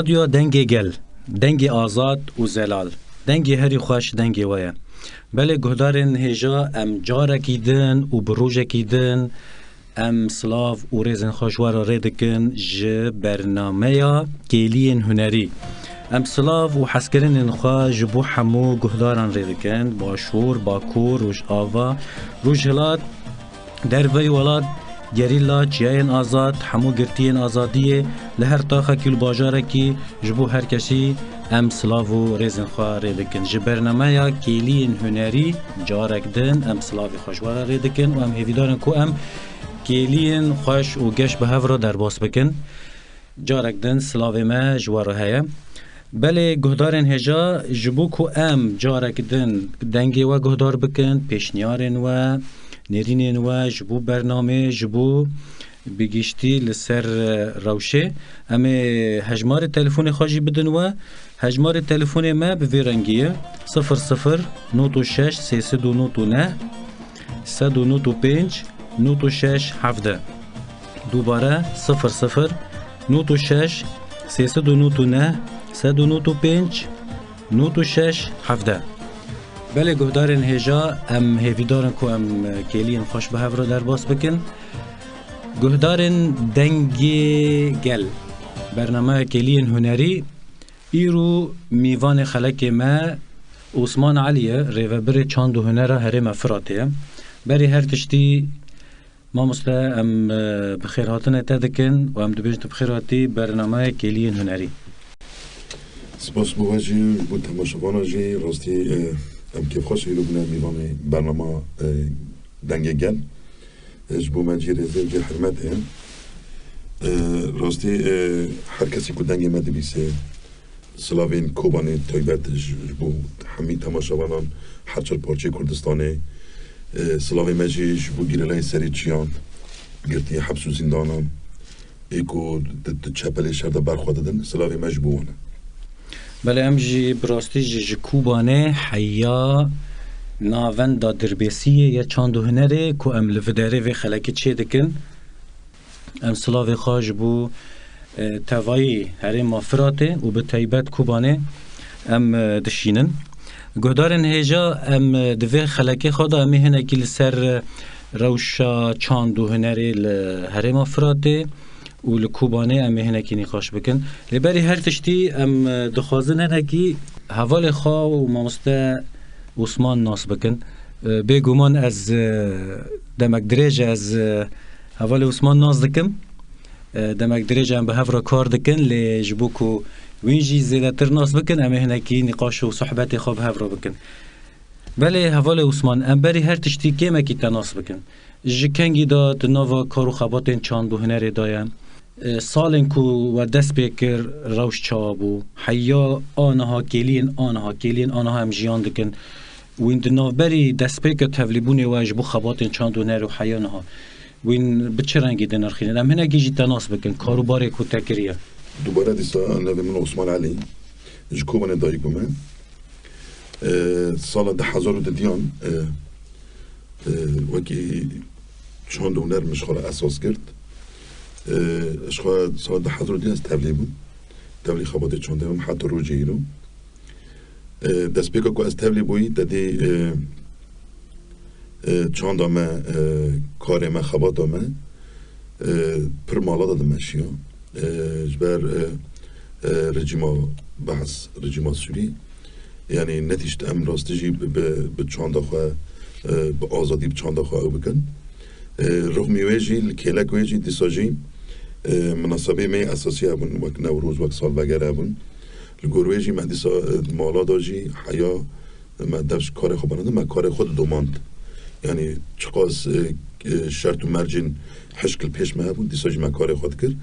رادیو دنگی گل، دنگی آزاد و زلال، دنگی هری خوش دنگی ویا. بله گهدارن هجا ام جارکی دن و بروجکی دن ام سلاف و ریزن خوشوار ریدکن ج برنامه یا کلین هنری. ام سلاف و حسکرین خواه جبو حمو گهداران ریدکن با شور، با کور، روش آوا، روش هلاد در وی ولاد گریلا چیاین آزاد حمو گرتین آزادیه لهر تاخه کل باجاره کی جبو هر کسی ام سلاو ریزن خواه ریدکن جبرنامه یا کلین هنری جارک دن ام سلاوی خوشواره ریدکن و ام هیویدارن کو ام کلین خوش و گش به هفرا در باس بکن جارک دن سلاوی ما جواره هیا بله گهدارن هجا جبو کو ام جارک دن دنگی و گهدار بکن پیشنیارن و نرینین و جبو برنامه جبو بگیشتی لسر روشه اما هجمار تلفون خواجی بدن و هجمار تلفون ما به رنگیه 00 96 329 195 96 17 دوباره 00 96 329 195 96 17 بله گهدارن هجا ام هیویدارن که ام کلین خوش به هفرا در باس بکن گهدارن دنگی گل برنامه کلین هنری ایرو میوان خلک ما عثمان علیه ریوبر چاند و هنره هرم افراته بری هر تشتی ما مسته ام بخیراتن تدکن و ام دبیجت بخیراتی برنامه کلین هنری سپاس بواجی بود تماشاوان جی راستی ام که خوش ایرو بنا میوان برنامه دنگ گل جبو منجی رزل جی حرمت هم راستی هر کسی که دنگ مده بیسه سلاوین کوبانه تایبت جبو همی تماشاوانان هرچال پارچه کردستانه سلاوی مجی جبو گیرلای سری چیان گرتی حبس و زندانان ایکو چپلی شرده برخواه دادن سلاوی مجبوانه بله ام جی براستی جی کوبانه حیا ناون دا دربیسیه یا چاندو هنره که ام لفداره و خلکی چه دکن ام سلاوی خواج بو توایی هره مافراته و به تایبت کوبانه ام دشینن گهدارن هجا ام دوی خلکی خدا امی هنگی لسر روشا چاندو هنره هره مافراته و لکوبانه ام هنگی نخواش بکن لبری هر تشتی ام دخوازن هنگی حوال خواه و مامسته عثمان ناس بکن بگومان از دمک دریج از حوال عثمان ناس دکم دمک دریج هم به هفرا کار دکن لجبو کو وینجی زیدتر ناس بکن اما هنکی نقاش و صحبت خواب هفرا بکن بله حوال عثمان ام بری هر تشتی که مکی تناس بکن جکنگی دا تناوا کارو خباتین چاند و هنر دایم سالن کو و دست بکر روش چابو حیا آنها کلین آنها هم جیان دکن وین دنابری دست بکر تفلیبونی واجبو خباتین چاند و هنر و حیا نها وین بچه رنگی دنر خیلن ام هنگی جی تناس بکن کارو باره کو تکریه دوباره دیسا نوی من عثمان علی جکوبان دایی گومه سال 10,000 دیان وکی چاند و هنر مشخال اساس کرد اشخاص سال 10,000 دیان از تبلیغ بود تبلیغ خبات چانده هم حتی رو جیرو دست بکا که از تبلیغ بویی دادی چانده ما کار ما خبات ما پر مالا دادم اشیا جبر رژیما بحث رژیما سوری یعنی نتیجت ام راستجی به چانده خواه به آزادی به چانده خواه بکن رغمی ویجی کلک ویجی دیساجی مناسبه می اساسی هبون وقت نوروز وقت سال وگره هبون لگورویجی من دیسا مالا داجی حیا من دفش کار خوب بنده من کار خود دوماند یعنی چقاس شرط و مرجین حشکل پیش ما هبون دیساجی من کار خود کرد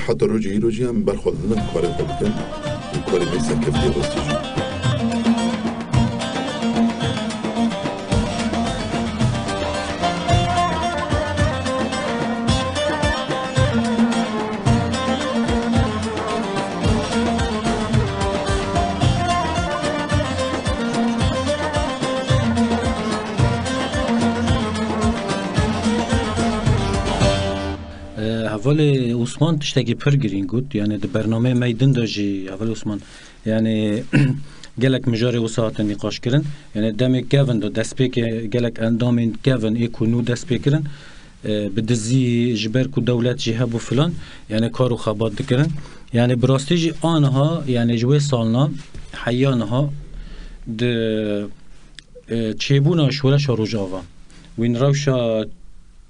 حتی روجی هم برخواد دادم کار خود کن کار می سکفتی راستجی اول عثمان تشتكي برجرين قلت يعني ده برنامه ميدان داجي اول عثمان يعني قالك مجاري وساعات النقاش كرن يعني دامي كيفن دو دسبيك قالك اندامين كيفن يكونوا دسبيكرن بدزي جبر كو دولات جهاب وفلان يعني كارو خبات دكرن يعني براستيجي آنها يعني جوي سالنا حيانها د چيبونا شورش روجاوا وين روشا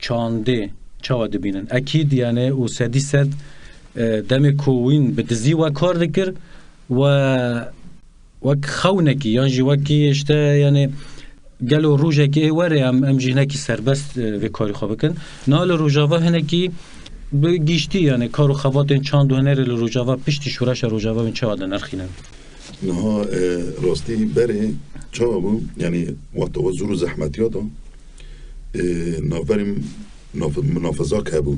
چانده چاوا دبینن اكيد يعني و سدي سد دمي كوين بدزي وكار ذكر و وك خونكي يعني وكي اشتا يعني قالوا روجا كي وري ام جيناكي سربست في كاري خابكن نال روجاوا هنكي بگیشتی یعنی کارو خواتن چند هنر روجاوا پشتی شورش روجاوا من چه آدن نرخینن نه راستی بره چابو یعنی وقت وزور زحمتیات نافرم منافذا کبو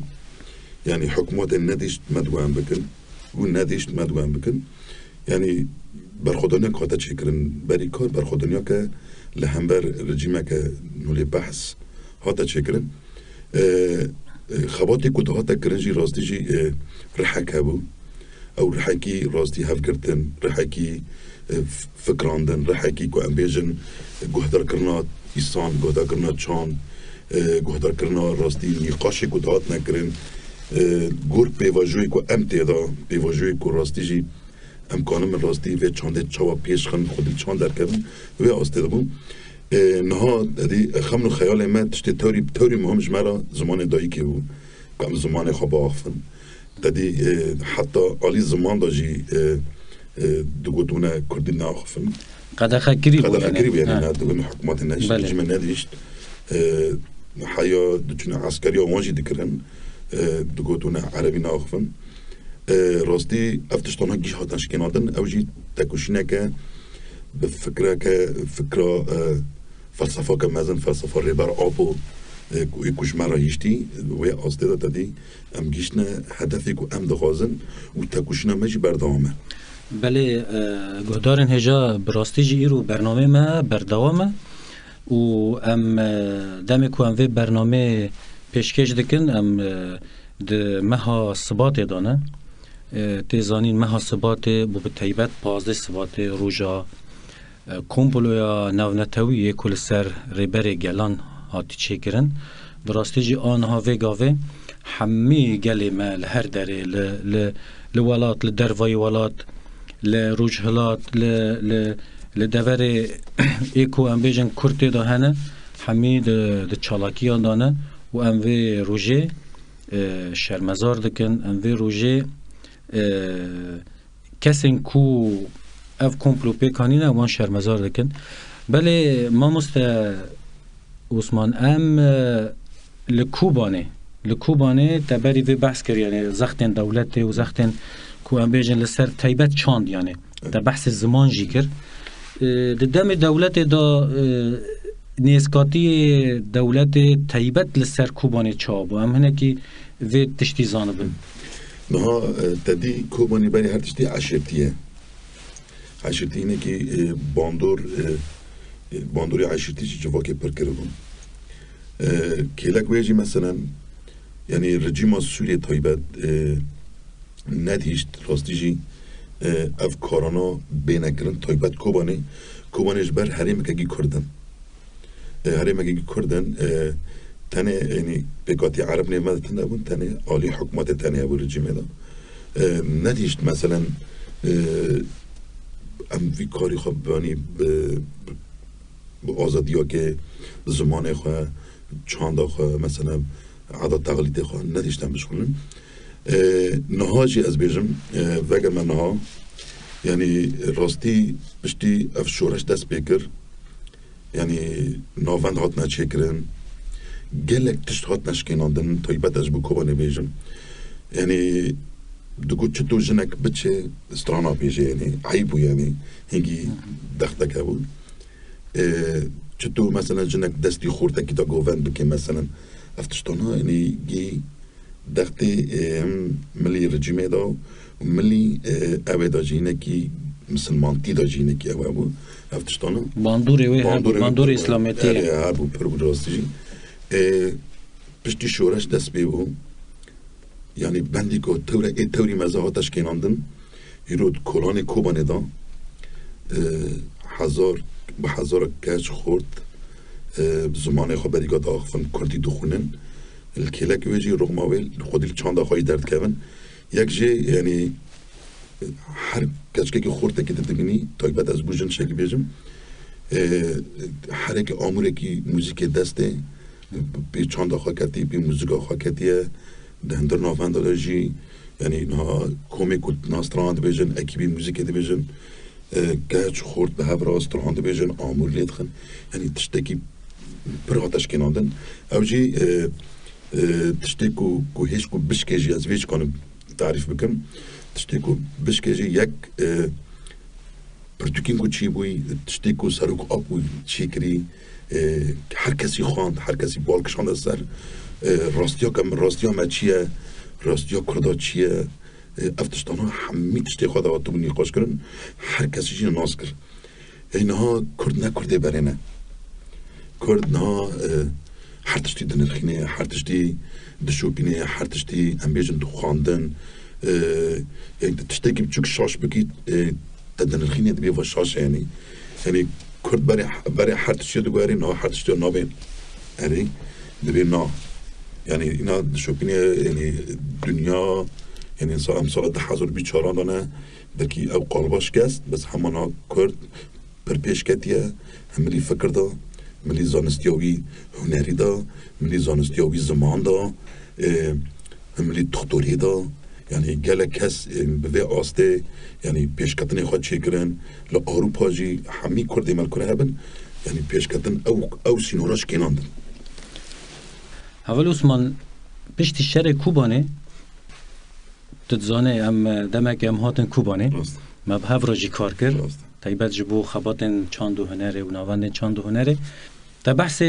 یعنی حکومت ندیشت مدوام بکن و ندیشت مدوام بکن یعنی برخودانیا که چه کرن بری کار برخودانیا که لهمبر رژیمه که نولی بحث هاتا چه کرن خواتی که هاتا کرنجی راستی جی رحک هبو او رحکی راستی هف کرتن رحکی فکراندن رحکی که امبیجن گهدار کرنا ایسان گهدار کرنا چان گهدار کرنا راستی نقاشی که هات نکرن گور پیواجوی که ام تیدا پیواجوی که راستی جی امکانم راستی و چانده چاوا پیش خن خودی چان در کردن و آسته دبون نها دی خمن خیال ما تشتی توری مهمش مرا زمان دایی که بود کم زمان خواب آخفن دی حتی عالی زمان داجی دوگوتونه کردی ناخفن قد خکری بود یعنی نه دوگون حکومت نشت رژیم ندیشت حیا دوچونه عسکری آماجی دکرن دوگوتونه عربی ناخفن راستی افتشتانها گیش هاتنش کنادن اوجی تکوشینه که بفكرة كفكرة فلسفة كمازن فلسفة ريبار أبو يكوش مرة يشتي ويا أصدقاء تدي أم جيشنا هدفك وأم دخازن وتكوشنا ماشي بردوامه. بله گهدارن هجا براستیجی ایرو برنامه ما بردوامه و ام دمکو ام وی برنامه پیشکش دکن ام ده مها ثبات دانه تیزانین مها ثبات بو به تیبت 15 ثبات روجا کمپلویا نونتوی کل سر ریبر گلان هاتی چکرن براستیجی آنها وگاوه همی گلی ما لهر داره لولات لدروای ولات لروجهلات لدور ایکو ام بیجن کرتی دا هنه همی ده چالاکیان دانه و ام وی روژه شرمزار دکن ام وی روژه کسین کو اف کمپلو پیکانینه وان شرمزار دکن بله ما مست عثمان ام لکوبانه تبری وی بحث کر یعنی زختن دولت و زختن کو ام بیجن لسر تیبت چاند یعنی تا بحث زمان جی کر دم دولت دا نیسکاتی دولت تیبت لسر کوبانه چاب و ام هنه که وی تشتی زانبن نها تدی کوبانی بری هر تشتی عشرتیه اینه که باندوری عشرتی چی جوا که پر کرده بون کلک ویجی مثلا یعنی رژیم سوریه تایبت ندیشت راستی جی اف کارانا بینکرن تایبت کوبانش بر حریم که گی کردن تنه یعنی بگاتی عرب نمید تنه بون تنه عالی حکومت تنه ابو رژیمه دا ندیشت مثلا ام وی کاری خواب بانی به آزادی ها که زمان خواه چانده خواه مثلا عادت تقلیده خواه ندیشتم بشکنن نهاجی از بیجم وگر من نها یعنی راستی بشتی اف شورش دست بکر یعنی ناوند هات نچه کرن گلک تشت هات نشکناندن تایبت از بو کوبانه بیجم یعنی دکو چطور جنک بچه استرانا بیجه یعنی عیبو یعنی هنگی دختک بود چطور مثلا جنک دستی خورده که تا گووند بکن مثلا افتشتانا یعنی گی دختی ملی رژیمه دا و ملی اوه دا جینه کی مسلمانتی دا جینه کی اوه بود افتشتانا باندور اسلامیتی هبو پر بود راستی جی پشتی شورش دست بی بود يعني بندی که توری مزاحاتش کناندن یرود کلان کوبانه دا هزار کش خورد زمانه خو بریگاد آخفن کردی دخونن الکلک ویجی رغماویل خودی چند خواهی درد کردن یک جه یعنی هر کچکی که خورده که ددگنی تا بعد از بوجن شکل بیجم هر یک آموره که موزیک دسته به چند خواهی کردی به موزیک خواهی کردیه دهندر نافند داشی یعنی نه کومیک و ناستراند بیجن اکی به موزیک دیجن گچ خورد به هر راستراند بیجن آمور لید خن یعنی تشتکی براتش کناندن اوجی تشتی کو هیچ کو بشکجی از ویچ کنم تعریف بکن تشتی کو بشکجی یک پرتوکین کو چی بوی تشتی کو سروک آب بوی چی کری هر کسی خواند هر کسی بالکشان از سر راستیا ما چیه راستیا کردا چیه افتشتان ها همی تشتی خدا تو بنی خوش کرن هر کسی چی ناز کر اینها کرد نکرده برینه کرد نه هر تشتی دنرخینه هر تشتی دشوپینه هر تشتی امبیجن دو خواندن تشتی که بچوک شاش بگید دنرخینه دبی و شاش یعنی کرد برای هر تشتی دو گویری نه هر تشتی نابین یعنی دبی نه یعنی اینا دشوپینه یعنی دنیا یعنی انسان امسال 10,000 بیچاران دانه دکی او قلباش گست بس همانا کرد پر پیش کتیه هملی فکر دا ملی زانستیاوی هنری دا ملی زانستیاوی زمان دا ملی دکتری دا یعنی گله کس به آسته یعنی پیشکتن خود چی کرن ل اروپا جی همی کرد عمل کنه هبن یعنی پیشکتن او سینوراش کناندن اول عثمان پشت شهر کوبانه تتزانه ام دمک ام هاتن کوبانه ما به هفراجی کار کرد تایبت جبو خباتن چاندو هنره و نواندن چاندو هنره تا بحث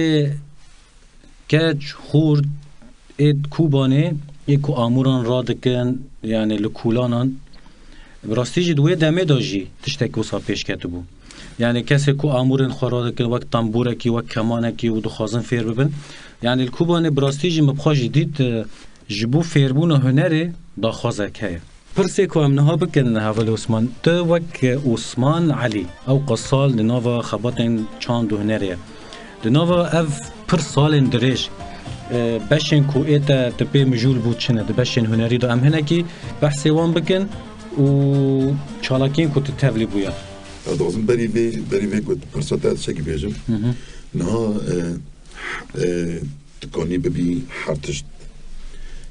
کج خورد اید کوبانه یکو آموران را دکن یعنی لکولانان براستی جی دوی دمه داجی تشتک وصا پیش کتبو یعنی کسی کو آمورن خورا دکن وقت تنبوره کی وقت کمانه کی و دخوازن فیر ببن یعنی الکوبانه براستی جی مبخواجی دید جبو فیربون هنره دا خوازه که پرسه که امنها بکن هول عثمان تو وک عثمان علی او قصال لناوا خباتن چاند و هنره لناوا اف پر سال درش بشن کو ایتا تپی مجول بود چنه ده بشن هنری دا ام هنکی بحثی وان بکن و چالاکین کو تتولی بویا دوازم بری بی گود پرسات از شکی بیجم نه تکانی ببی حرتشت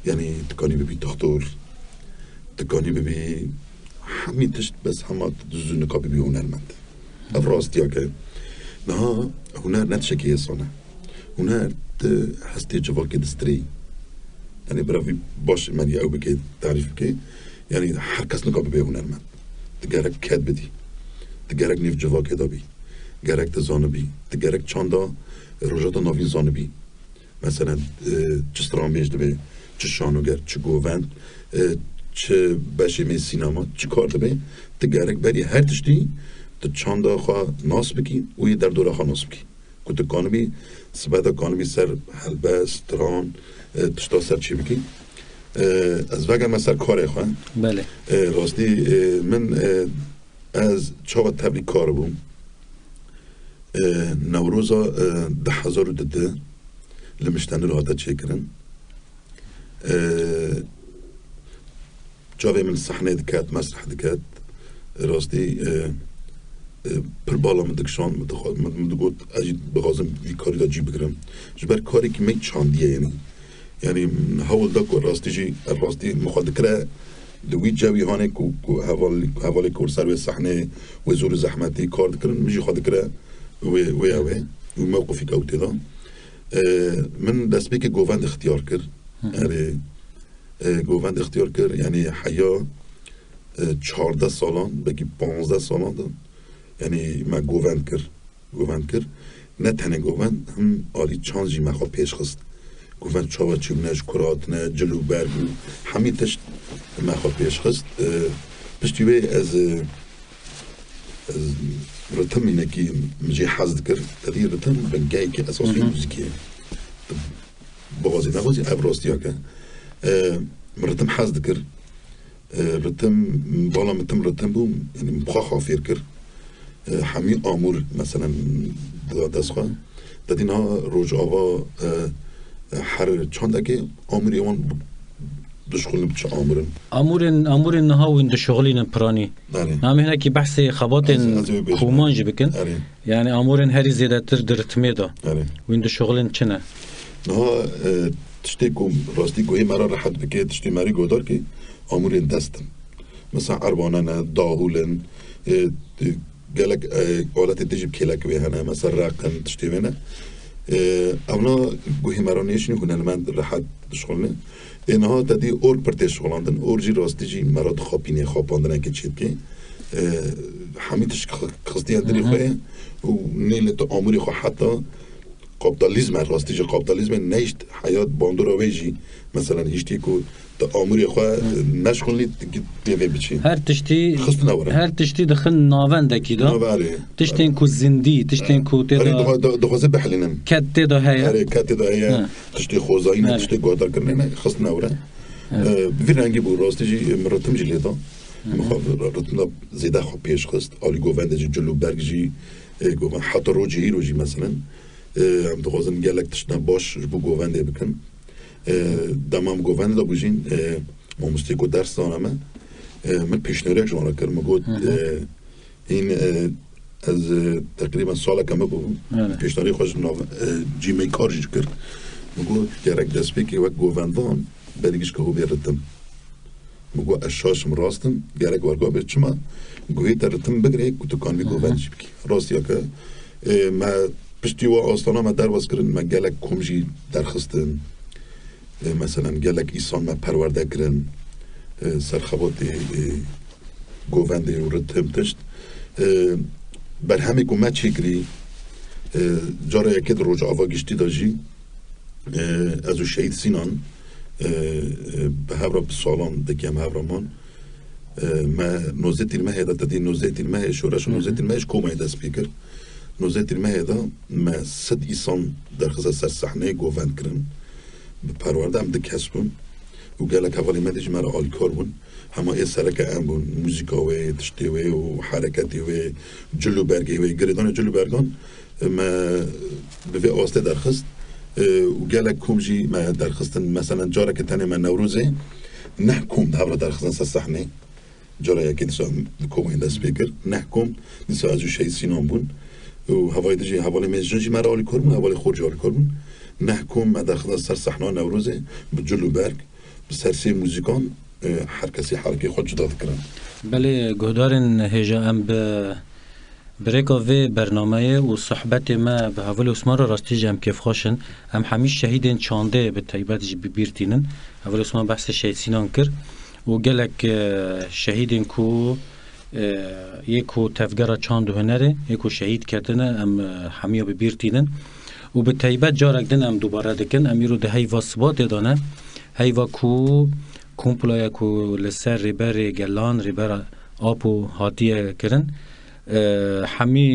یعنی تکانی ببی دکتر تکانی ببی همی تشت بس همه دزون نکابی بی هنرمند افراستیا که نه هنر نتشکی هستانه هنر هستی جواکی دستری یعنی برای باش من یه او بکی تعریف بکی یعنی هر کس نکابی بی هنرمند تگرک کد بدی تگرک نیف جواکی دا بی گرک تزانه بی تگرک چاندا روژات ناوین زانه بی مثلا چه ستران بیشده بی چه شانوگر چه گووند چه بشه می سینما چه کار دبی تگرک بری هر تشتی تو چند خواه ناس بکی و یه در دوره خواه ناس بکی که تو کانبی سبادا کانبی سر حلبه ستران تشتا سر چی بکی از وقت من سر کاره خواه بله راستی من از چاوت تبلیغ کار بوم نوروزا 10,010 لمشتن رو هاتا چه کرن جاوی من صحنه دکات مسرح دکات راستی پر بالا مدکشان مدگوت اجید بغازم وی کاری دا جی بگرم جبر کاری که می چاندیه یعنی هول دا که راستی مخواد کرا دوی جاوی هانه که حوالی کور سر و صحنه و زور زحمتی کار دکرن میجی خواد کرا و موقفی که اوتی دا من دست بی که گووند اختیار کرد یعنی گووند اختیار کرد یعنی حیا 14 سالان بگی 15 سالان دا یعنی ما گووند کرد نه تنه گووند هم آلی چانجی ما خواه پیش خست گووند چاوا چیونش کرات نه جلو برگو همین تشت ما خواه پیش خست پشتی بی از رتم اینه که مجی حزد کرد تدی رتم بنگایی که اساسی موزیکیه بغازی نغازی ابراستی ها که مرتم حز دکر رتم بالا متم رتم بوم یعنی مخاخ فیر کر همی آمور مثلا دست خواه دادین ها روز آوا هر چند که آموری اون دشخولن بچه امورن نها وين شغلين براني نعم هنا كي بحث خبات كومان جبكن يعني امورن هري زيادة درتمي دا وين شغلين چنه نها تشتي كوم راستي كوي مرة راحت بكي تشتي ماري قدر كي امورن دستن مثلا عرباننا داهولن قالك قالت تجيب كيلك بهنا مثلا راقن تشتي بنا اونا گوهی مرانیش نی کنن من راحت شغلن اینها تدی اور پرتش شغلاندن اور جی راستی جی مراد خوابینی خواباندن که چیت که همیتش خستی اندری خواه و نیل تو آموری خواه حتی کابیتالیسم راستی جی کابیتالیسم نیشت حیات باندورا ویجی مثلا هیچی کو تا آموری خواه نشغلی بیوی بچی هر تشتی دخل ناونده کی دا تشتین کو زندی تشتین کو تدا دخوازه بحلینم کت تدا هیا کت تدا هیا تشتی خوزاینه تشتی گوادر کرنه خست نوره ویرانگی بود راستی جی مرتم جی لیدا مخاف رتنا زیده خوب پیش خست آلی گوونده جی جلو برگ جی گوون حتی روجی هیروجی مثلا هم دخوازن گلک تشنا باش بو گوونده بکن دامام گوونده دا بوجین ما مستیکو درس دانمه من پیشنهاد جوان کردم گفت این از تقریبا سال کم بود پیشنهادی خوش نام جیمی کارش کرد میگه گرک دست بکی وقت گووندان بدیگش که هو بیارتم میگه اشاش مراستم گرک ورگا به چما میگه ترتم بگره که تو کانی گووندش بکی راستی که ما پشتی و آستانا ما در واس کردن ما گلک کمجی درخستن مثلا گلک ایسان ما پرورده کردن سرخوات گوونده و رتم تشت بر همه گومه چیکری جاره یکید روز آوا گشتی داجی از او شهید سینان به هفرا بسالان دکیم هفرامان ما نوزه تیلمه هیده تدی نوزه تیلمه شورش و نوزه تیلمهش کومه دست بیکر نوزه تیلمه هیده ما 100 ایسان در خزا سر صحنه گووند کرن پرورده هم دک هست بون و گلک اولی مدیج مرا آلکار بون همه ای سرک ام بون موزیکاوی تشتیوی و حرکتیوی جلو برگیوی گریدان جلو برگان ما به آسته درخست و گلک کمجی ما درخستن مثلا جاره که تنه من نوروزه نحکم دهورا درخستن سر صحنه جاره یکی دیسا کومه دست بکر نحکم دیسا ازو شهید سینان بون و هوای دیجی حوالی میزجنجی مرا آلکار بون حوالی خورجی آلکار بون نحکم ما درخستن سر صحنه نوروزه به جلو برگ سرسی موزیکان هر کسی حرکت خود جدا کرد. بله گهدارن هجا ام به بريكا في برنامه و صحبت ما به اول عثمان راستی جم کیف خوشن هم همیش شهیدین چانده به تایبت جی بیرتینن اول عثمان بحث شهید سینان کر و گلک شهیدین کو یکو تفگره چاند هنره یکو شهید کردنه ام همیا بیرتینن و به تایبت جارک دن ام دوباره دکن امیرو ده هیوا ثبات دانه هیوا کو کومپلای کو لسر ریبر گلان ریبر آپو هاتیه کرن همی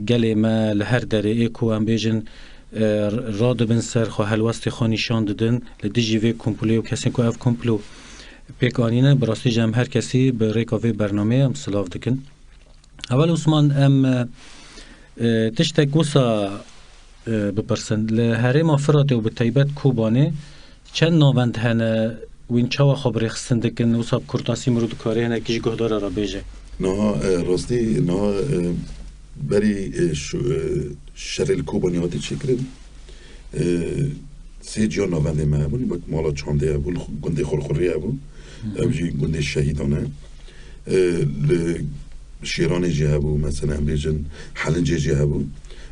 گله ما لهر داره ایکو ام بیجن راد بن سر خو هلوست خانیشان دادن لدیجی وی کومپلو کسی کو اف کومپلو پیکانینه براستی جمع هر کسی به ریکاوی برنامه ام سلاف دکن اول عثمان ام تشتک وسا بپرسن لهره ما فراته و به تایبت کوبانه چند ناوند هنه وین چاوا خبری خستن دکن وسا کرتاسی مرود کاری هنه کیش گهدار را بیجه نه راستی نه بری شرل کوبانیاتی چیکریم سی جان نوانده ما بودی با مالا چانده بود گنده خورخوری بود اوجی گنده شهیدانه شیران جه بود مثلا بیجن حلنج جه بود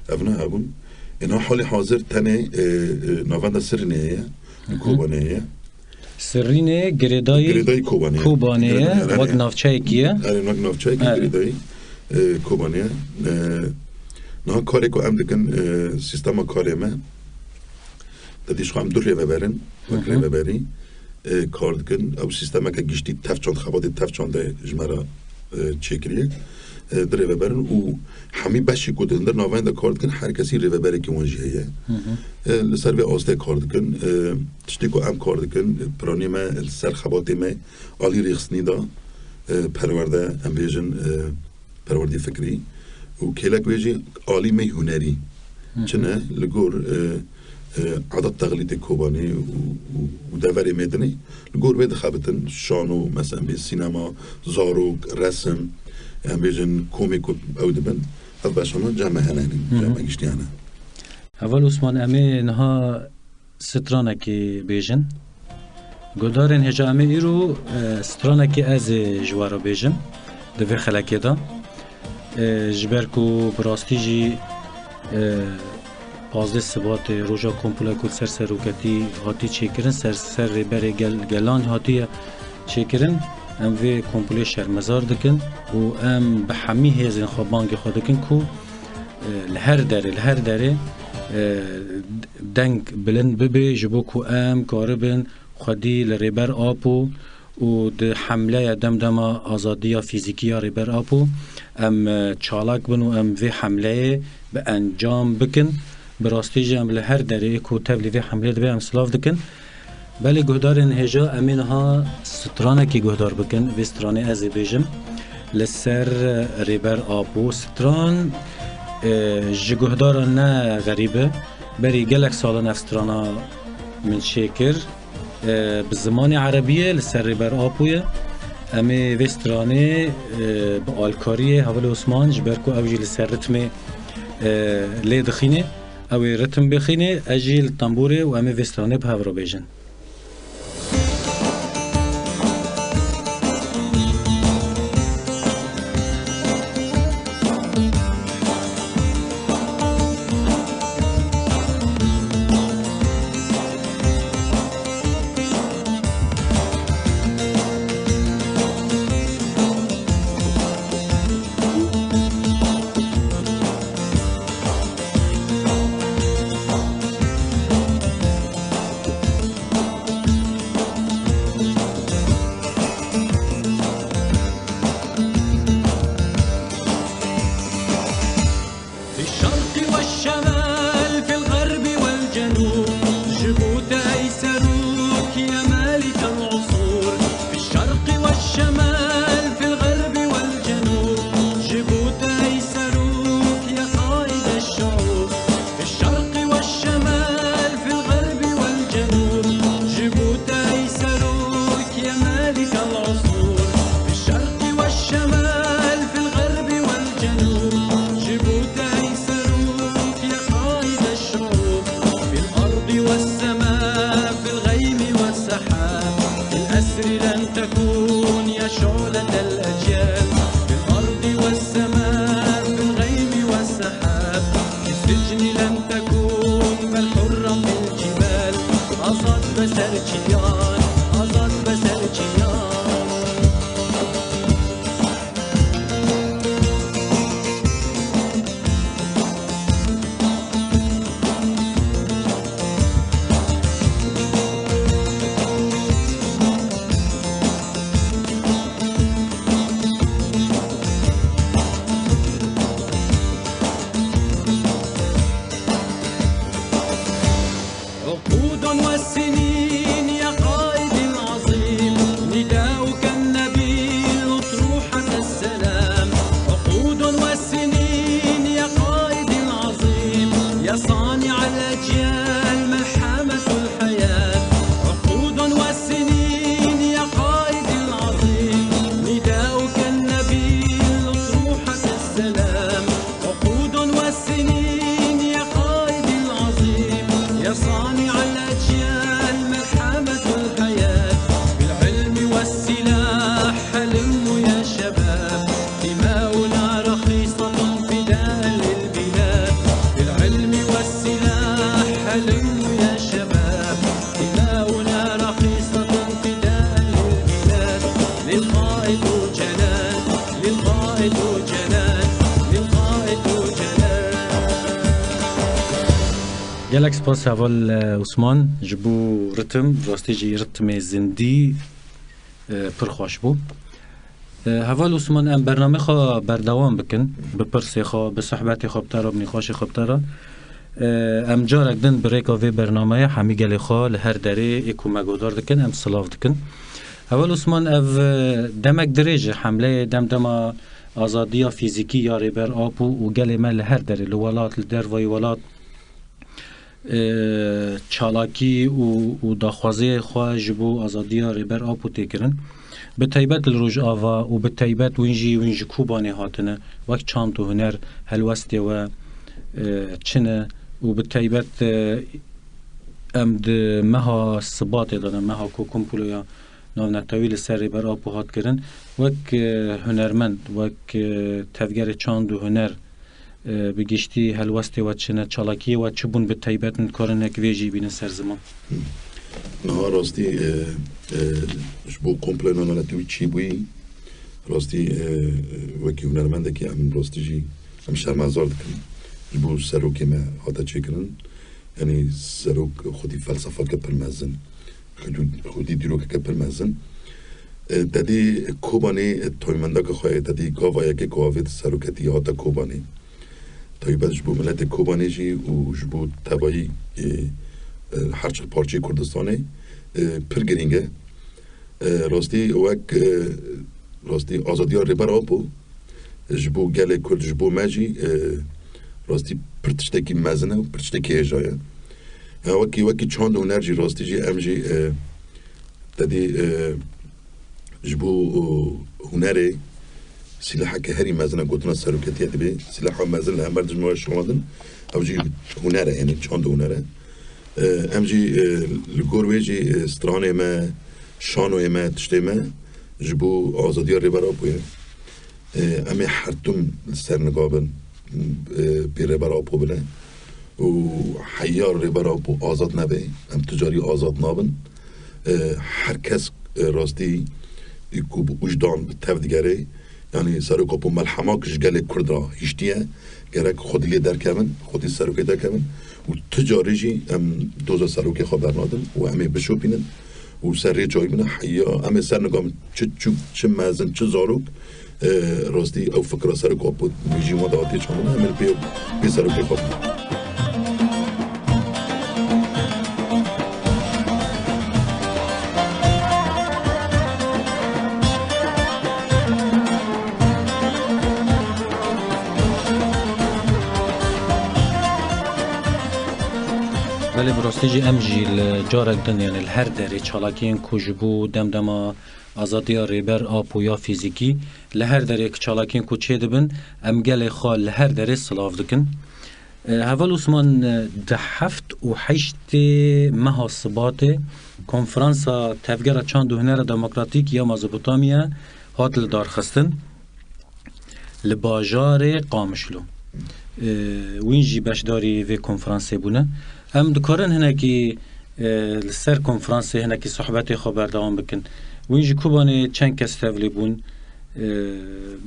اونا بود اینا حال حاضر تنه نوانده سرنیه کوبانیه سرینه گریدای کوبانیه وقت نافچه کیه؟ آره وقت نافچه کی گریدای کوبانیه نه کاری که ام دکن سیستم کاری ما دادیش خواهم دو ریوه برن وقت ریوه بری کار دکن او سیستم که گشتی تفچاند خوابات تفچانده جمعه چکریه در ریوبرن و همی باشی که در نوین دا کار دکن هر کسی ریوبری که وانجی هیه لسر و آسته کار دکن تشتی که ام کار دکن پرانی ما سر خباتی ما عالی ریخسنی دا پرورده ام بیجن پروردی فکری و کلک بیجی عالی می هنری چنه لگور عدد تغليط كوباني ودافري مدني نقول بيد خابتن شانو مثلا بالسينما زاروك رسم هم بيجن كوميك او دبن فباشانو جمع هناني جمع قشتي انا اول عثمان امي نها سترانكي بيجن قدارن هجا امي ايرو سترانكي از جوارو بيجن دفي خلاكي دا جبركو براستيجي 15 سبات روزا کمپولا کل سروکتی هاتی چیکرن سر ریبر گلان هاتی چیکرن ام وی کمپوله شرمزار دکن و ام به همی هزین خوابانگ خود دکن کو لهر داره دنگ بلند ببی جبو کو ام کاربن خودی لریبر آپو و ده حمله دم آزادی فیزیکی ریبر آپو ام چالاک بن و ام وی حمله به انجام بکن براستی جام لهر دره کو تبلی و حمله دبی ام سلاف دکن بله گهدارن هجا امین ها سترانه کی گهدار بکن و سترانه از بیجم لسر ریبر آبو ستران جگهدار نه غریبه بری گلک سالان افسترانا من شکر بزمان عربیه لسر ریبر آبویه امی و سترانه با آلکاریه حوال عثمان جبرکو اوجی لسر رتم لی دخینه او رتم بخینه اجیل تنبوره و امی وسترانه به هورو بیجن گلک سپاس اول عثمان جبو رتم راستی جی رتم زندی پر خوش بو هفال عثمان ام برنامه خوا بردوام بکن بپرسی خوا بصحبتی خواب ترا بنقاش خواب ترا ام جارک دن بریکا وی برنامه همی گلی خوا لهر دره اکو مگودار دکن ام سلاف دکن هفال عثمان او دمک دریجه حمله دم آزادی فیزیکی یا ریبر آپو و گلی من لهر دره لولات لدر وی ولات چالاکی و داخوازی خواه جبو آزادی ریبر آپو تکرن به تایبت الروج آوا و به تایبت وینجی کوبانی هاتنه وقت چاند و هنر هلوستی و چنه و به تایبت امد مها ثبات دادن مها کو کمپولویا ناو نتاویل سری بر آپو هات کرن وک هنرمند وک تفگر چاند و هنر بگشتی هلوستی و چنه چالاکی و چبون به تایبت نکارن اکویجی بین سرزمان نه راستی جبو کمپلنا نتوی چی بوی راستی وکی هنرمنده که هم راستی جی هم شرمزار دکن جبو سروک ما هاتا چه کنن یعنی سروک خودی فلسفه که پرمزن خودی دیروک که پرمزن دادی کوبانی تویمنده که خواهی دادی گاوایی که گاوید سروکتی هاتا کوبانی تایبت جبو ملت کوبانی جی و جبو تبایی هرچه پارچه کردستانه پر گرینگه راستی وک راستی آزادی ریبر آپو جبو گل کرد جبو ماجی راستی پرتشتکی مزنه و پرتشتکی هجایه وکی چاند هنر جی راستی جی ام جی دادی جبو هنره سلاحه که هری مزنه گوتنا سروکتیه دبی سلاحه مزن لهم بردش موش شمادن او جی هنره یعنی چاند هنره امجی لگورویجی استرانه ما شانوی ما تشتی ما جبو آزادی ریبرا بویه امی حرتم سرنگابن بی ریبرا بو بله و حیار ریبرا بو آزاد نبی ام تجاری آزاد نابن هر کس راستی ایکو بو وجدان تفدگره یعنی سرکا بو ملحماکش گله کردرا هشتیه گرک خودی لی درکمن خودی سرکا درکمن و تجاری جی ام دوزا سروکی خبر نادن و امی بشوپینن و سری جای بینه حیا امی سر نگام چه مزن چه زاروک راستی او فکر سرکا بود میجیما داتی چانه امی بی سروکی خبر ولی براستیجی امجی جارک دن یعنی هر دری چالاکین کجبو دمدما آزادی ریبر آپو یا فیزیکی لهر دری که چالاکین کوچه دبن ام گل خال لهر دری سلاف دکن هول عثمان ده هفت و حشت محاسبات کنفرانسا تفگر چاند و هنر دموکراتیک یا مزوپوتامیا هات لدار خستن لباجار قامشلو وینجی بشداری و کنفرانسی بونه هم دکارن هنه که لسر کنفرانسی هنه که صحبتی خبر دوام بکن وینجی کوبانی چند کس تفلی بون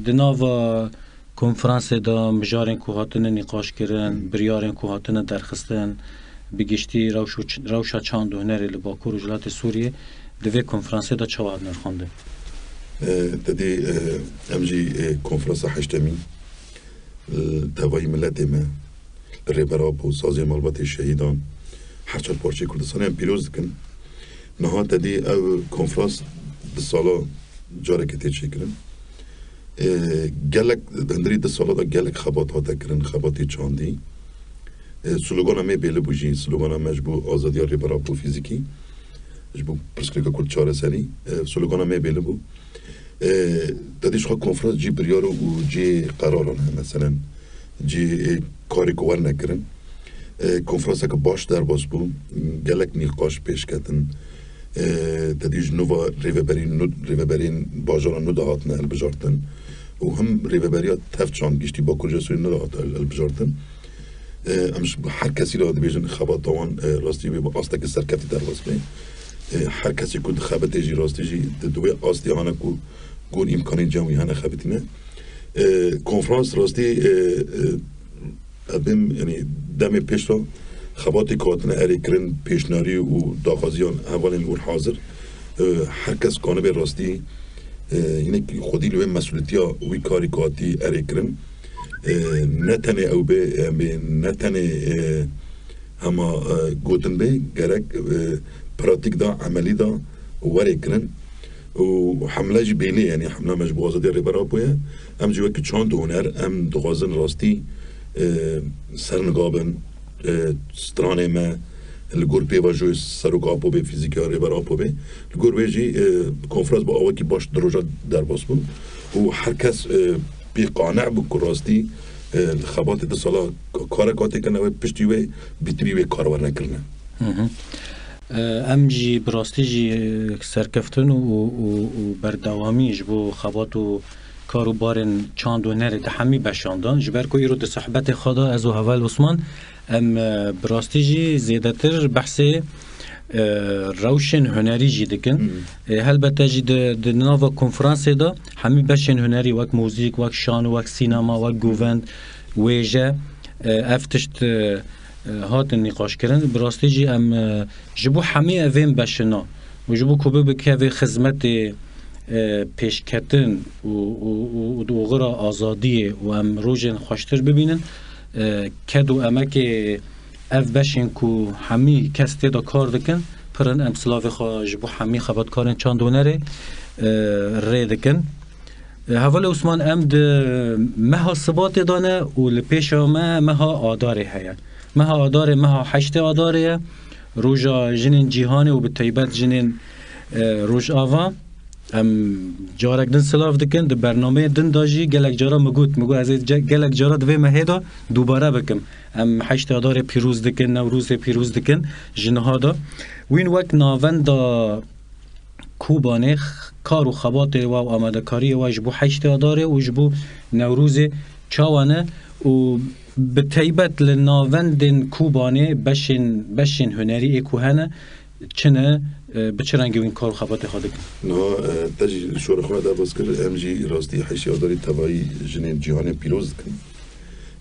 دناوا کنفرانسی دا مجارین کوهاتن نقاش کرن بریارین کوهاتن درخستن بگشتی روشا چاند و هنری لباکور و جلات سوریه دوی کنفرانسی دا چواد نرخونده دادی امجی کنفرانس هشتمی دوای ملت ما ریبرا بو سازی مالبات شهیدان هرچال پارچه کردستان هم پیروز کن نها دادی او کنفرانس ده سالا جاره کتی چه کرن گلک دندری ده سالا دا گلک خبات ها تکرن خباتی چاندی سلوگان همه بیله بوجی سلوگان همه جبو آزادی ریبرا بو فیزیکی جبو پرسکریکا کرد چاره سری سلوگان همه بیله بو دادیش خواه کنفرانس جی بریارو و جی قراران هم مثلا جی کاری کوار نکرن کنفرانس که باش در باز بو گلک نیقاش پیش کردن دادیش نووا ریوبرین باجاران نو دهاتن البجارتن و هم ریوبریات تفچان گشتی با کجا سوی نو دهات البجارتن امش هر کسی را بیجن خبات دوان راستی با آستا که سرکفتی در باز بین هر کسی که خبتی جی راستی جی دوی آستی هانه که گون امکانی جمعی هانه خبتینه کنفرانس راستی ادبیم یعنی دم پیش را خباتی کاتن اری کرن پیشناری و داخازیان اولین اور حاضر هر کس کانه به راستی اینک خودی لوی مسئولیتیا وی کاری کاتی ارکرن نتنه او به نتنه اما گوتن به گرک پراتیک دا عملی دا ورکرن و حمله جی بیلی یعنی حمله مجبوزه دی ربرا بویا ام جوه که چند هنر ام دغازن راستی سرنگابن سترانه ما لگور پیواجوی سرگابو به فیزیکا ربرا بو به لگور ویجی کنفرانس با آوکی باش دروجات در باس بود و هر کس بی قانع بود که راستی خبات ده سالا کارکاتی کنه و پشتیوه بیتریوه کارور نکرنه ام جی براستی جی سرکفتن و بردوامی جبو خبات و کاروبارن چاند و نره ده همی بشاندان جبر که ایرو ده صحبت خدا از و حوال عثمان ام براستی جی زیده تر بحث روشن هنری جی دکن هلبته جی ده ناوا کنفرانس دا همی بشن هنری وک موزیک وک شان وک سینما وک گووند ویجه افتشت هات نقاش کردن براستی جی ام جبو همه اوین بشنا و جبو کوبه بکه خدمت پیشکتن و دوغرا آزادی و ام روزن خوشتر ببینن کدو امک اف بشین کو همی کس تیدا کار دکن پرن ام سلاف خوا جبو همی خبات کارن چند دونره ری دکن حوال عثمان ام ده مها ثبات دانه و لپیش مها آداره هیا مها آداره مها حشت آداره روژا جنین جیهانه و به طیبت جنین روژ آوا ام جارک دن سلاف دکن ده برنامه دن داجی گلک جارا مگو از گلک جارا دوی مهیدا دوباره بکم ام حشت آداره پیروز دکن نوروز پیروز دکن جنها دا وین وقت ناون دا کوبانه کار و خبات و آماده کاری و جبو حشت آداره و جبو نوروز چاوانه و به طیبت لناوندن کوبانه بشین هنری اکوهنه چنه بچرنگی این کار و خبات خواده کن نه تجی شور خونه در باز کرد ام جی راستی حشی آداری تبایی جنین جهان پیروز کن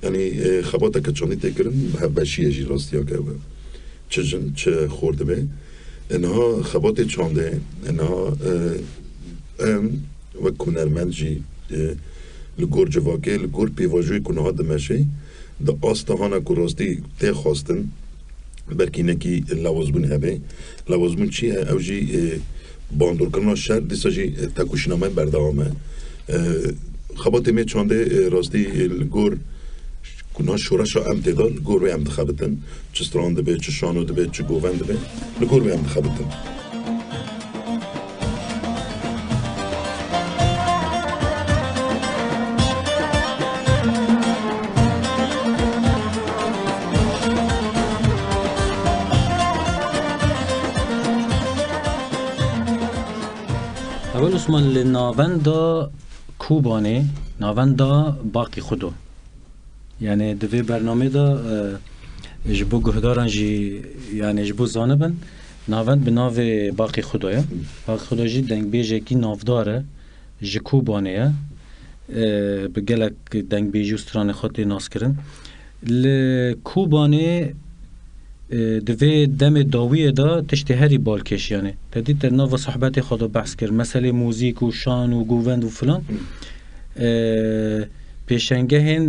یعنی خبات که چانی تکرن بشی جی راستی ها که چه خورده به انها خبات چانده انها ام و کنرمند جی لگور جواکه لگور پیواجوی کنه ها دمشه دا آستهانه که راستی تی خواستن برکی نکی لوازبون هبه لوازبون چیه او جی باندور کرنا شهر دیسا جی تکوشنامه بردوامه خبات می چانده راستی لگور کنها شورش ها امتدار لگور به امتخابتن چه سترانده به چه شانو ده به چه گوونده به لگور به امتخابتن اول عثمان لناوندا کوبانه ناوندا باقی خودو یعنی دوی برنامه دا جبو گهداران جی یعنی جبو زانبن ناوند به ناو باقی خودوه باقی خودو جی دنگ بیجه کی نافداره جی کوبانه به گلک دنگ بیجی استران خودی ناس کرن لکوبانه دوی دم داویه دا تشتی هری بالکش یعنی تدید در ناو صحبت خدا بحث کرد مسئله موزیک و شان و گووند و فلان پیشنگه هن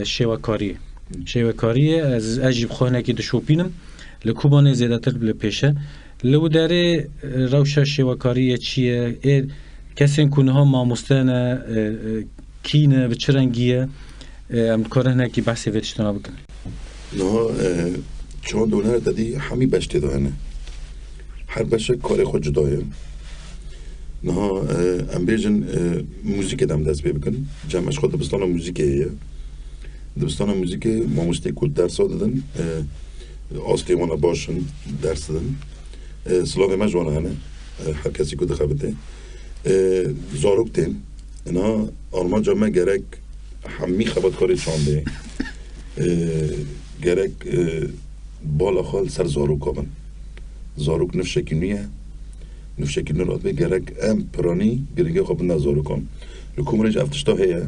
شیوکاری از عجیب خانه که دشوپینم لکوبانه زیاده تر لپیشه لو داره روشه شیوکاری چیه کسی کنه ها ماموستانه کینه بچرنگیه ام کاره نکی بحثی ویتشتنا بکن نه چون دونه دادی همی بشته دهنه هر بشه کار خود جدایه نه ام بیجن موزیک دم دست بکن جمعش خود دبستان موزیکه دبستان موزیک ماموسته کل درس دادن آستیمانه باشن درس دادن سلاوی مجوانه هنه هر کسی که دخبته زاروک تین نه آلمان جامعه گرک همی خبات کاری چانده گرک بالا خال سر زاروک آبن زاروک نفشکی نراد به گرک ام پرانی گرگه خواب نزاروکان لکومرنج افتشتا هیا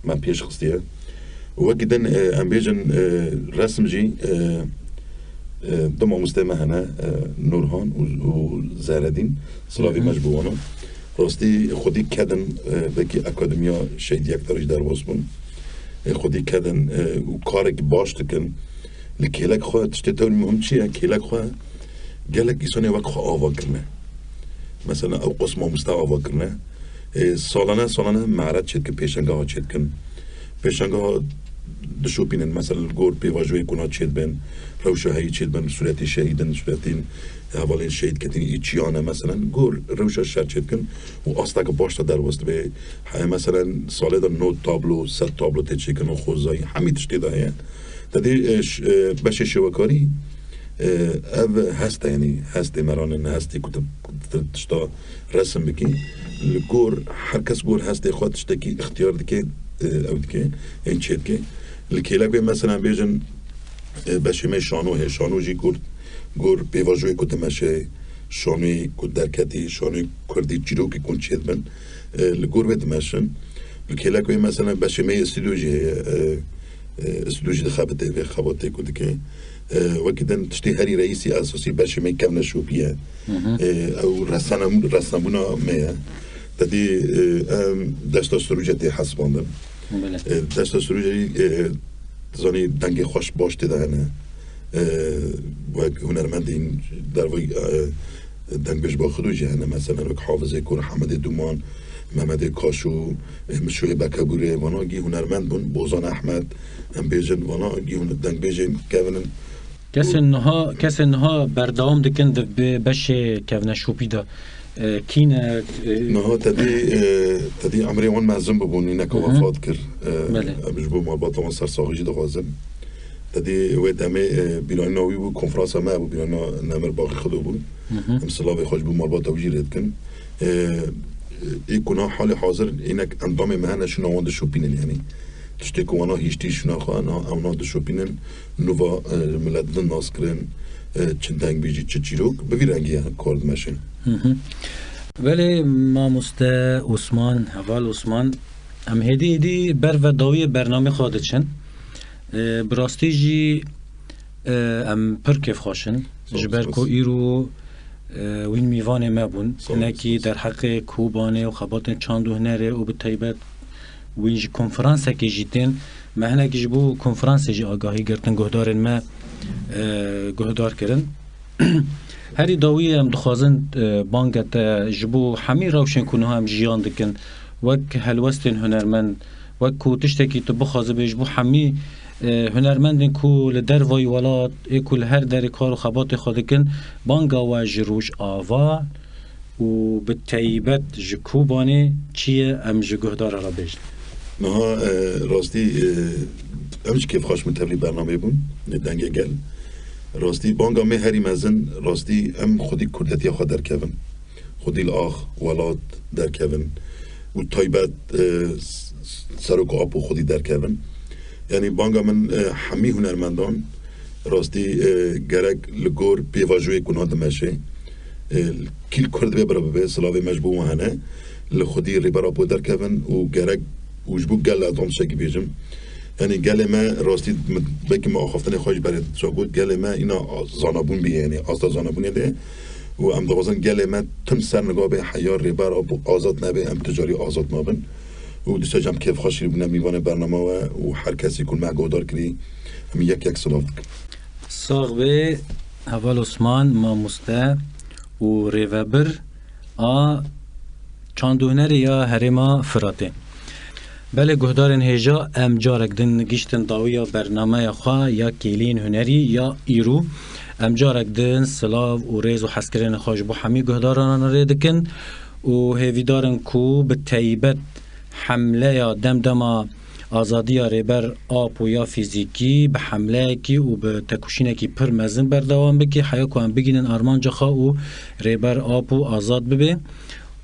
من پیش خستیه و وکی دن ام بیجن رسم جی دو ماموسته مهنه نورهان و زهردین سلاوی مجبوانو راستی خودی کدن بکی اکادمیا شهید یک درش در باسمون خودی کدن و کارک باش دکن لکیلک خواه تشتیتون مهم چیه کیلک خواه گلک ایسانی وقت خواه آوا کرنه مثلا او قسم مستوى آوا کرنه سالانه معرض شد که پیشنگاه ها چید کن پیشنگاه ها دشو بینن مثلا گور پیواجوی کنات چید بین روشاهی چید بین صورتی شهیدن صورتی اولین شهید کتین ایچیانه مثلا گور روشا شد چید کن و آستا که باشتا در وست به مثلا ساله در 9 تابلو 100 تابلو تیچی کن و خوزایی همین تشتی دایه تدی بشه شوکاری او هسته یعنی هسته مرانه هسته کتب تشتا رسم بکی گور هر کس گور هسته خود تشتا کی اختیار دکی او دکی این چید که لکیلک به مثلا بیجن بشه شانو جی گور پیواجوی کتب مشه شانوی کت درکتی شانوی کردی جیرو که کن چید بن لگور بید مشن لکیلک به مثلا بشه می استودیوجی دخابته و خابته کده که وقتی تشتی هری رئیسی اساسی بشه می کم نشوبیه او رسانمونا میه تدی دستا سروجتی حسباندن دستا سروجی زانی دنگ خوش باش دیدنه و هنرمندین در وی دنگ بش با خودو جهنه مثلا وک حافظه کور حمد دومان محمد کاشو مشوی بکبوره وانا گی هنرمند بون بوزان احمد هم بیجن وانا گی دنگ بیجن کونن کس انها بردوام دکن بش کون شوپی دا کینه نه تدی عمری وان معزم ببون اینک وفات کرد بجبو مرباط وان سرساقی جدا غازم تدی و دمه بیران نوی بود کنفرانس ما بود بیران نمر باقی خدا بود امسلا خوش بود مرباط وجیرت کن ایکونا حال حاضر اینک اندام مهنه شنا وان شوپینن یعنی تشتی که وانا هیشتی شنا خواه اونا شوپینن نووا ملت دن ناس کرن چندنگ بیجی چه چیروک بوی رنگی کارد مشن ولی ما عثمان حوال عثمان هم هدی بر و داوی برنامه خواهد چن براستی جی هم پر کف خواشن جبر کو ایرو وین میوان ما بون نکی در حق کوبانه و خبات چاند و هنره و به طیبت وین جی کنفرانس که جیتن ما هنه که جبو کنفرانس جی آگاهی گرتن گهدارن ما گهدار کرن هری داوی هم دخوازن بانگت جبو حمی روشن کنو هم جیان دکن وک هلوستن هنرمند وک کو تشتکی تو بخوازه بجبو حمی هنرمندن کو لدر وی ولاد ایکو لهر در کار و خبات خودکن بانگا و جروش آوا و به طیبت جکوبانه چیه ام جگهدار را بیشت نه راستی امش کیف خوش متبلی برنامه بون دنگه گل راستی بانگا می هری مزن راستی ام خودی کردتی خود در کون خودی الاخ ولاد در کون و طیبت سرک آب و خودی در کون یعنی بانگا من همی هنرمندان راستی گرگ لگور پیواجوی کنها دمشه کل کرد ببرا ببه سلاوی مجبو مهنه لخودی ریبرا بو در کون و گرگ وجبو گل ادام شکی بیجم یعنی گل ما راستی بگیم ما آخفتن خواهش برای شاگود گل ما اینا زانبون بیه یعنی آستا زانبون ده و ام دوازن گل ما تم سر نگاه به حیار ریبر آزاد نبه ام تجاری آزاد نابن و دیستا جم کیف خوشی بونه میوان برنامه و هر کسی کل معگودار کری هم یک سلاف دکن ساغ به اول عثمان ما مسته و ریوبر چاندوهنر یا هرما فراته بله گهدارن هجا ام جارک دن گشتن داویا برنامه خواه یا کیلین هنری یا ایرو ام جارک دن سلاو و ریز و حسکرین خوش بو همی گهداران ریدکن و هیویدارن کو به طیبت حمله یا دمدما آزادی ریبر آب و یا فیزیکی به حمله کی و به تکوشینه کی پر مزن بردوام بکی حیا کو هم بگینن آرمان جخا و ریبر آب و آزاد ببه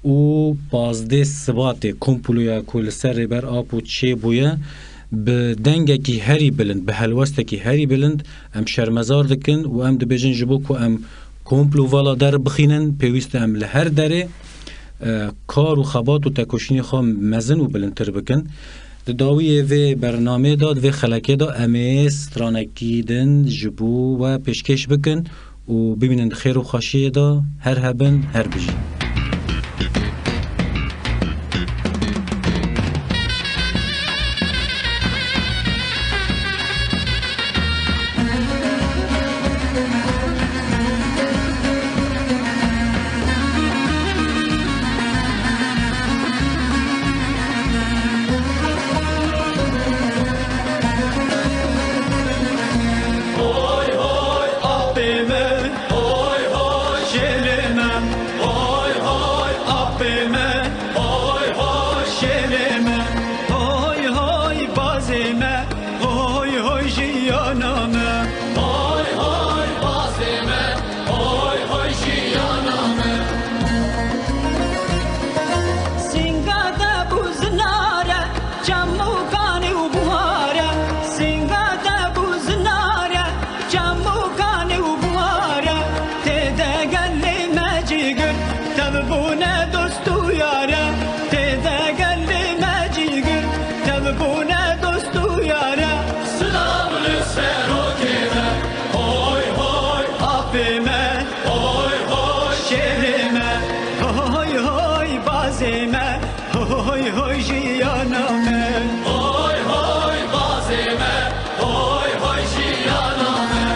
و بازده ثبات کمپلویا کل سر ریبر آب و چه بویه به دنگه کی هری بلند به هلوسته کی هری بلند ام شرمزار دکن و ام دبیجن جبو کو ام کمپلو والا در بخینن پیوست ام لهر داره کار و خبات و تکوشینی خواه مزن و بلندتر بکن داوی و برنامه داد و خلکه دا امیز ترانکی دن جبو و پیشکش بکن و ببینن خیر و خوشی دا هر هبن هر بجی bazime Hoy hoy jiyaname Hoy hoy bazime Hoy hoy jiyaname Singada buznare Camukani ubuhare Singada buznare Camukani ubuhare Tede gelli mecigül Tevbune dostu yare Tede gelli mecigül Tevbune dostu yare Sınavlı serokime Hoy hoy apime Hoy hoy şehrime Hoy hoy bazime Hoy hoy jiyaname Hoy hoy bazime Hoy hoy jiyaname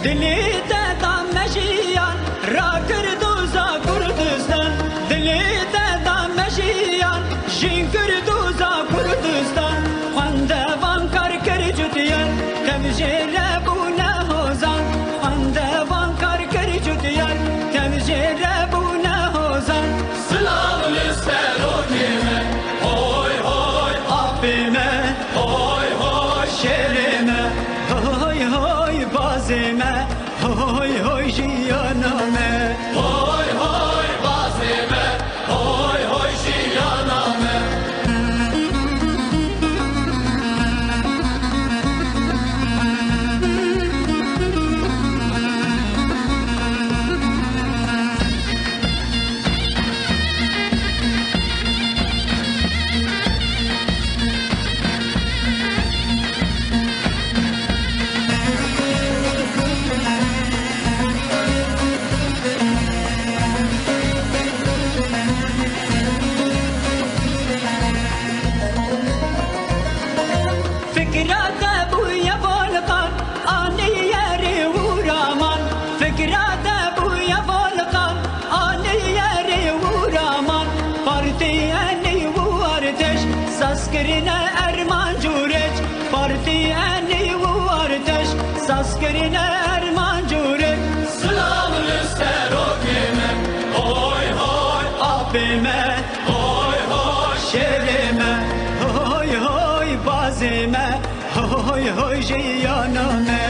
Dili de damejiyan Rakır duza Kurdistan Dili de damejiyan Jinkır duza Kurdistan Hande vankar kırcütiyan Temjire bu ne hozan Hande vankar kırcütiyan Temjire bu ne hozan Slavlı serokime Hoy hoy apime Hoy hoy şerime Hoy hoy bazime Hoy hoy jiyaname Hoy hoy bazime Hoy hoy jiyaname Fikrate bu yavolkan ani yeri vuraman Fikrate bu yavolkan ani yeri vuraman Parti eni vu arteş Saskerine erman cureç Parti eni vu arteş Saskerine erman cureç Slavlı serokime Hoy hoy apime Hoy hoy şerime Hoy hoy bazime Hoy hoy jiyaname